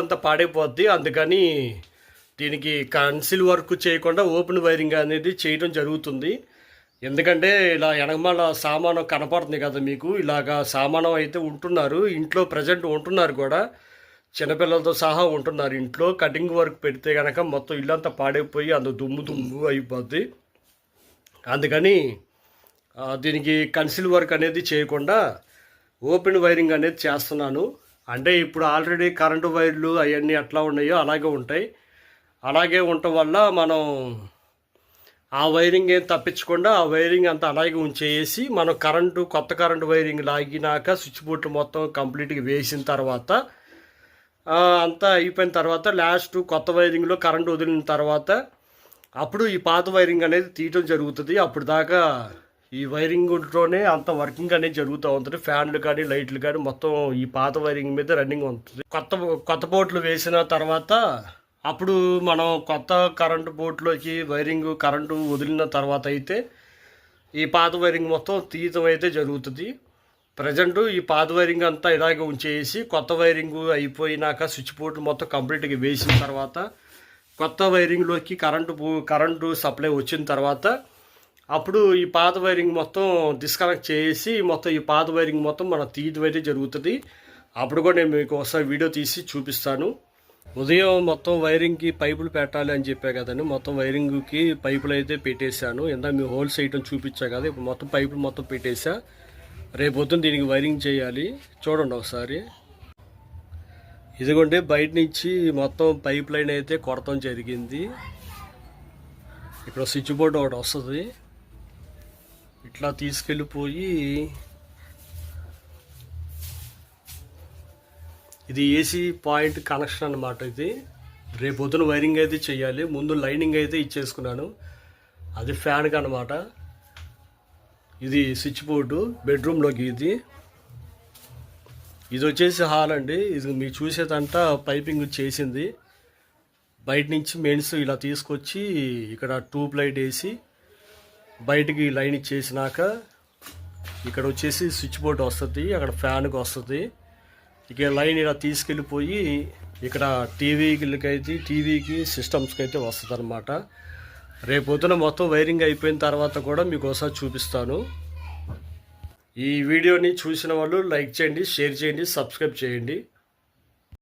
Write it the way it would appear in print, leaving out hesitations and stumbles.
ఇల్లంతా పాడైపోద్ది. అందుకని దీనికి కన్సిల్ వర్క్ చేయకుండా ఓపెన్ వైరింగ్ అనేది చేయడం జరుగుతుంది. ఎందుకంటే ఇలా వెనకమాల సామానం కనపడుతుంది కదా మీకు, ఇలాగా సామానం అయితే ఉంటున్నారు ఇంట్లో, ప్రజెంట్ ఉంటున్నారు కూడా, చిన్నపిల్లలతో సహా ఉంటున్నారు ఇంట్లో. కటింగ్ వర్క్ పెడితే కనుక మొత్తం ఇల్లంతా పాడైపోయి అంత దుమ్ము అయిపోద్ది. అందుకని దీనికి కన్సిల్ వర్క్ అనేది చేయకుండా ఓపెన్ వైరింగ్ అనేది చేస్తున్నాను. అంటే ఇప్పుడు ఆల్రెడీ కరెంటు వైర్లు అవన్నీ ఎట్లా ఉన్నాయో అలాగే ఉంటాయి. అలాగే ఉండటం వల్ల మనం ఆ వైరింగ్ ఏం తప్పించకుండా ఆ వైరింగ్ అంతా అలాగే ఉంచేసి మనం కొత్త కరెంటు వైరింగ్ లాగినాక స్విచ్ బోర్డు మొత్తం కంప్లీట్గా వేసిన తర్వాత అంతా అయిపోయిన తర్వాత లాస్ట్ కొత్త వైరింగ్లో కరెంటు వదిలిన తర్వాత అప్పుడు ఈ పాత వైరింగ్ అనేది తీయటం జరుగుతుంది. అప్పుడు దాకా ఈ వైరింగ్తోనే అంత వర్కింగ్ అనేది జరుగుతూ ఉంటుంది. ఫ్యాన్లు కానీ లైట్లు కానీ మొత్తం ఈ పాత వైరింగ్ మీద రన్నింగ్ ఉంటుంది. కొత్త బోర్డులు వేసిన తర్వాత అప్పుడు మనం కొత్త కరెంటు బోర్డులోకి కరెంటు వదిలిన తర్వాత అయితే ఈ పాత వైరింగ్ మొత్తం తీయటం అయితే జరుగుతుంది. ప్రజెంటు ఈ పాత వైరింగ్ అంతా ఇలాగే ఉంచేసి కొత్త వైరింగ్ అయిపోయినాక స్విచ్ బోర్డు మొత్తం కంప్లీట్గా వేసిన తర్వాత కొత్త వైరింగ్లోకి కరెంటు సప్లై వచ్చిన తర్వాత అప్పుడు ఈ పాత వైరింగ్ మొత్తం డిస్కనెక్ట్ చేసి మొత్తం ఈ పాత వైరింగ్ మొత్తం మన తీయటం అయితే జరుగుతుంది. అప్పుడు కూడా నేను మీకు ఒకసారి వీడియో తీసి చూపిస్తాను. ఉదయం మొత్తం వైరింగ్కి పైపులు పెట్టాలి అని చెప్పా కదండి, మొత్తం వైరింగ్కి పైపులు అయితే పెట్టేశాను. ఇందాక మీ హోల్స్ వేయటం చూపించా కదా, ఇప్పుడు మొత్తం పైపులు మొత్తం పెట్టేశా. రేపు పొద్దున్న దీనికి వైరింగ్ చేయాలి. చూడండి ఒకసారి. ఇదిగోండి బయట నుంచి మొత్తం పైప్ లైన్ అయితే కొడతాం జరిగింది. ఇక్కడ స్విచ్ బోర్డు ఒకటి వస్తుంది, ఇట్లా తీసుకెళ్ళిపోయి ఇది ఏసీ పాయింట్ కనెక్షన్ అన్నమాట. ఇది రేపు పొద్దున వైరింగ్ అయితే చేయాలి. ముందు లైనింగ్ అయితే ఇచ్చేసుకున్నాను, అది ఫ్యాన్కి అనమాట. ఇది స్విచ్ బోర్డు బెడ్రూమ్లోకి. ఇది వచ్చేసి హాల్ అండి. ఇది మీరు చూసేదంతా పైపింగ్ చేసింది. బయట నుంచి మెయిన్స్ ఇలా తీసుకొచ్చి ఇక్కడ ట్యూబ్ లైట్ వేసి బయటికి లైన్ ఇచ్చేసినాక ఇక్కడ వచ్చేసి స్విచ్ బోర్డు వస్తుంది, అక్కడ ఫ్యాన్కి వస్తుంది. ఇక లైన్ ఇలా తీసుకెళ్ళిపోయి ఇక్కడ టీవీకి సిస్టమ్స్కి అయితే వస్తుంది అనమాట. రేపు పొద్దున మొత్తం వైరింగ్ అయిపోయిన తర్వాత కూడా మీకు ఒకసారి చూపిస్తాను. ఈ వీడియోని చూసిన వాళ్ళు లైక్ చేయండి, షేర్ చేయండి, సబ్స్క్రైబ్ చేయండి.